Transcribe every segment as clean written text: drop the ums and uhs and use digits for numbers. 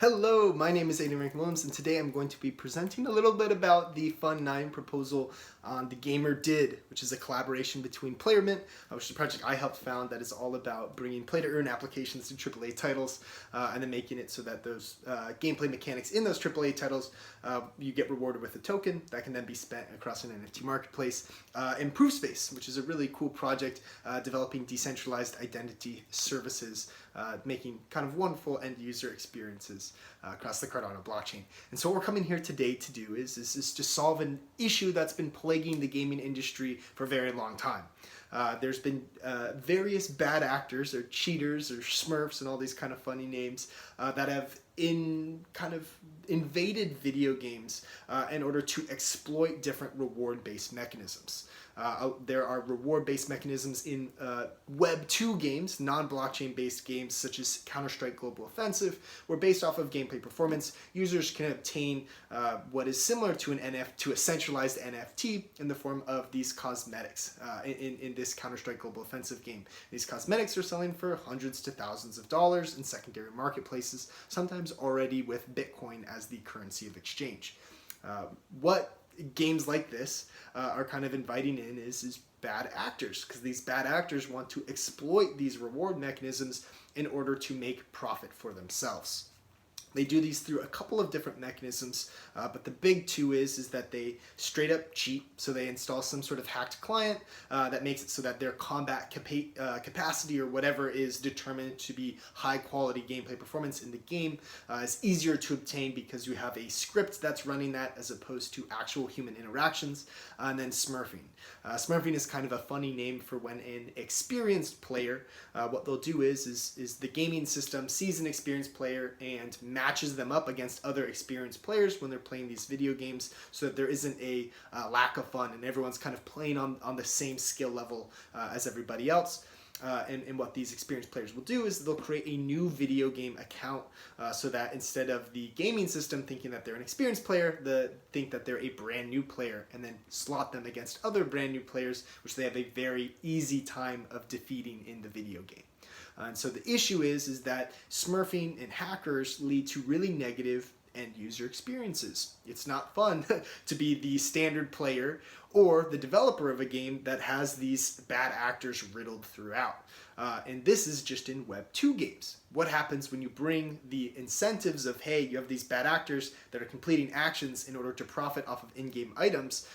Hello, my name is Aiden Rankin-Williams, and today I'm going to be presenting a little bit about the Fund9 proposal on the Gamer Did, which is a collaboration between PlayerMint, which is a project I helped found that is all about bringing play-to-earn applications to AAA titles, and then making it so that those gameplay mechanics in those AAA titles, you get rewarded with a token that can then be spent across an NFT marketplace. And Space, which is a really cool project developing decentralized identity services, making kind of wonderful end-user experiences across the Cardano blockchain. And so what we're coming here today to do is to solve an issue that's been plaguing the gaming industry for a very long time. There's been various bad actors or cheaters or smurfs and all these kind of funny names that have invaded video games in order to exploit different reward-based mechanisms. There are reward-based mechanisms in Web 2 games, non-blockchain based games such as Counter-Strike Global Offensive, where based off of gameplay performance, users can obtain what is similar to a centralized NFT in the form of these cosmetics in this Counter-Strike Global Offensive game. These cosmetics are selling for hundreds to thousands of dollars in secondary marketplaces, sometimes already with Bitcoin as the currency of exchange. What games like this are kind of inviting in is bad actors, because these bad actors want to exploit these reward mechanisms in order to make profit for themselves. They do these through a couple of different mechanisms, but the big two is that they straight up cheat. So they install some sort of hacked client that makes it so that their combat capacity or whatever is determined to be high quality gameplay performance in the game is easier to obtain because you have a script that's running that as opposed to actual human interactions. And then smurfing. Smurfing is kind of a funny name for when an experienced player, what they'll do is the gaming system sees an experienced player and matches them up against other experienced players when they're playing these video games, so that there isn't a lack of fun and everyone's kind of playing on the same skill level as everybody else. And what these experienced players will do is they'll create a new video game account so that instead of the gaming system thinking that they're an experienced player, they think that they're a brand new player, and then slot them against other brand new players, which they have a very easy time of defeating in the video game. And so the issue is that smurfing and hackers lead to really negative end user experiences. It's not fun to be the standard player or the developer of a game that has these bad actors riddled throughout. And this is just in Web 2 games. What happens when you bring the incentives of, hey, you have these bad actors that are completing actions in order to profit off of in-game items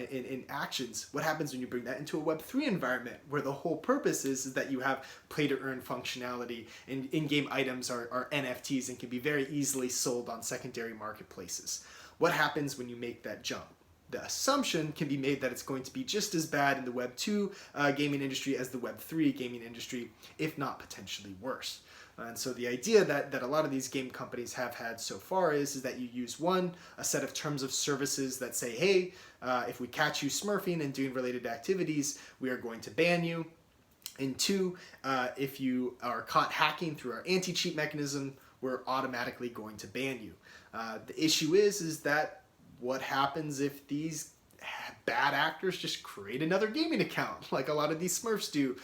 in actions? What happens when you bring that into a Web 3 environment where the whole purpose is that you have play-to-earn functionality and in-game items are NFTs and can be very easily sold on secondary marketplaces? What happens when you make that jump? The assumption can be made that it's going to be just as bad in the Web 2 gaming industry as the Web 3 gaming industry, if not potentially worse. And so the idea that a lot of these game companies have had so far is that you use a set of terms of services that say, hey, if we catch you smurfing and doing related activities, we are going to ban you. And two, if you are caught hacking through our anti-cheat mechanism, we're automatically going to ban you. The issue is that what happens if these bad actors just create another gaming account like a lot of these smurfs do,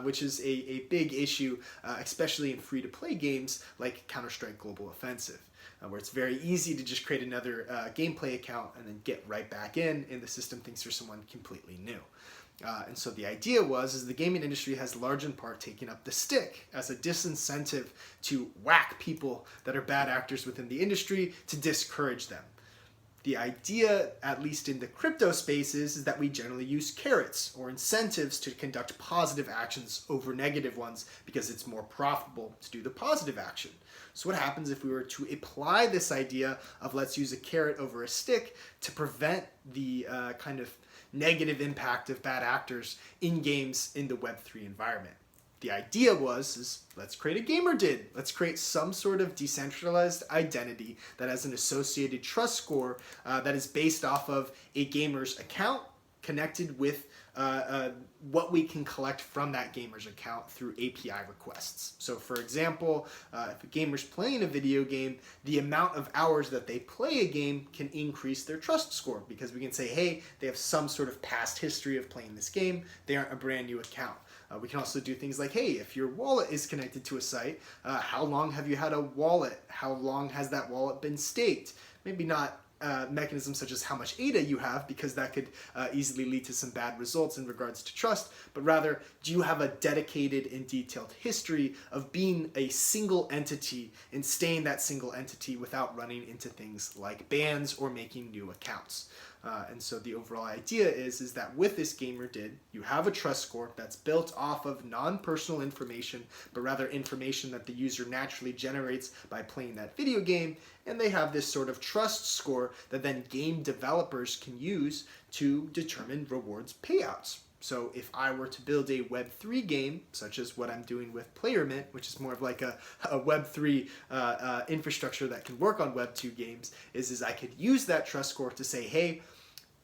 which is a big issue, especially in free-to-play games like Counter-Strike Global Offensive, where it's very easy to just create another gameplay account and then get right back in, and the system thinks you're someone completely new. And so the idea is the gaming industry has large in part taken up the stick as a disincentive to whack people that are bad actors within the industry to discourage them. The idea, at least in the crypto space, is that we generally use carrots or incentives to conduct positive actions over negative ones because it's more profitable to do the positive action. So what happens if we were to apply this idea of let's use a carrot over a stick to prevent the kind of negative impact of bad actors in games in the Web 3 environment? The idea is let's create a Gamer Did. Let's create some sort of decentralized identity that has an associated trust score that is based off of a gamer's account connected with what we can collect from that gamer's account through API requests. So for example, if a gamer's playing a video game, the amount of hours that they play a game can increase their trust score, because we can say, hey, they have some sort of past history of playing this game. They aren't a brand new account. We can also do things like, hey, if your wallet is connected to a site, how long have you had a wallet? How long has that wallet been staked? Maybe not mechanisms such as how much ADA you have, because that could easily lead to some bad results in regards to trust, but rather, do you have a dedicated and detailed history of being a single entity and staying that single entity without running into things like bans or making new accounts? And so the overall idea is that with this gamer did, you have a trust score that's built off of non-personal information, but rather information that the user naturally generates by playing that video game, and they have this sort of trust score that then game developers can use to determine rewards payouts. So if I were to build a Web3 game, such as what I'm doing with PlayerMint, which is more of like a Web3 infrastructure that can work on Web2 games, is I could use that trust score to say, hey,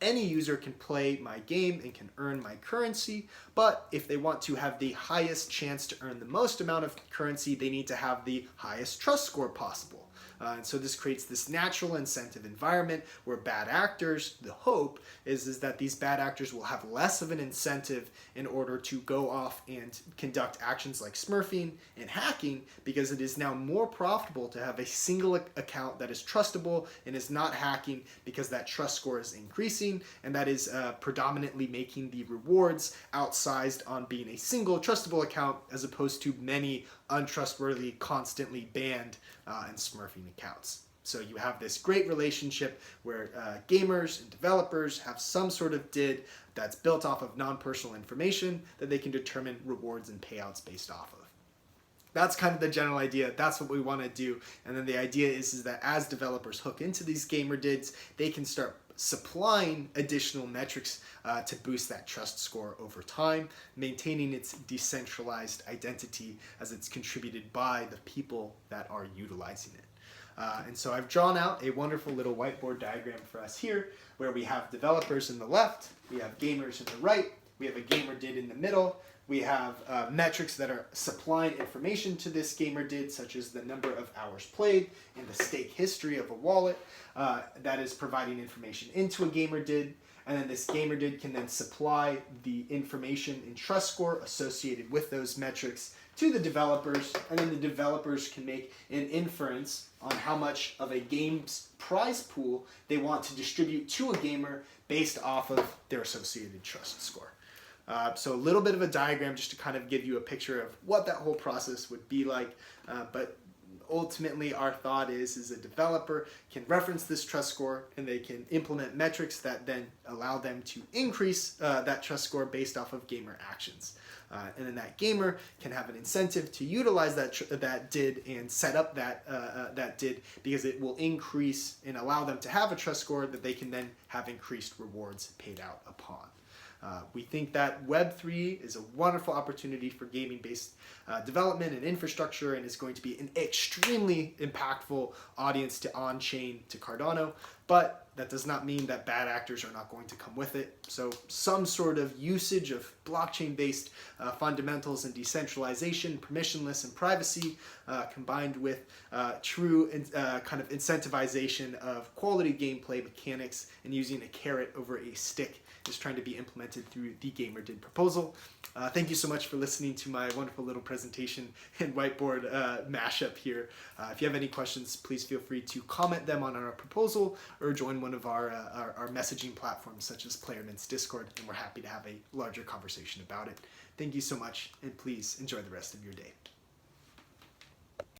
any user can play my game and can earn my currency, but if they want to have the highest chance to earn the most amount of currency, they need to have the highest trust score possible. And so this creates this natural incentive environment where bad actors, the hope is that these bad actors will have less of an incentive in order to go off and conduct actions like smurfing and hacking, because it is now more profitable to have a single account that is trustable and is not hacking, because that trust score is increasing, and that is predominantly making the rewards outsized on being a single trustable account as opposed to many untrustworthy, constantly banned and smurfing accounts. So you have this great relationship where gamers and developers have some sort of DID that's built off of non-personal information that they can determine rewards and payouts based off of. That's kind of the general idea. That's what we want to do. And then the idea is that as developers hook into these gamer DIDs, they can start supplying additional metrics to boost that trust score over time, maintaining its decentralized identity as it's contributed by the people that are utilizing it. And so I've drawn out a wonderful little whiteboard diagram for us here, where we have developers in the left, we have gamers in the right, we have a gamer DID in the middle, we have metrics that are supplying information to this gamer DID, such as the number of hours played and the stake history of a wallet that is providing information into a gamer DID. And then this gamer DID can then supply the information and trust score associated with those metrics to the developers, and then the developers can make an inference on how much of a game's prize pool they want to distribute to a gamer based off of their associated trust score. So a little bit of a diagram just to kind of give you a picture of what that whole process would be like, but ultimately our thought is a developer can reference this trust score and they can implement metrics that then allow them to increase that trust score based off of gamer actions. And then that gamer can have an incentive to utilize that DID and set up that DID, because it will increase and allow them to have a trust score that they can then have increased rewards paid out upon. We think that Web3 is a wonderful opportunity for gaming-based development and infrastructure, and is going to be an extremely impactful audience to on-chain to Cardano, but that does not mean that bad actors are not going to come with it. So some sort of usage of blockchain-based fundamentals and decentralization, permissionless and privacy, combined with true kind of incentivization of quality gameplay mechanics and using a carrot over a stick is trying to be implemented through the gamer DID proposal. Thank you so much for listening to my wonderful little presentation and whiteboard mashup here. If you have any questions, please feel free to comment them on our proposal or join one of our messaging platforms such as PlayerMint's Discord, and we're happy to have a larger conversation about it. Thank you so much, and please enjoy the rest of your day.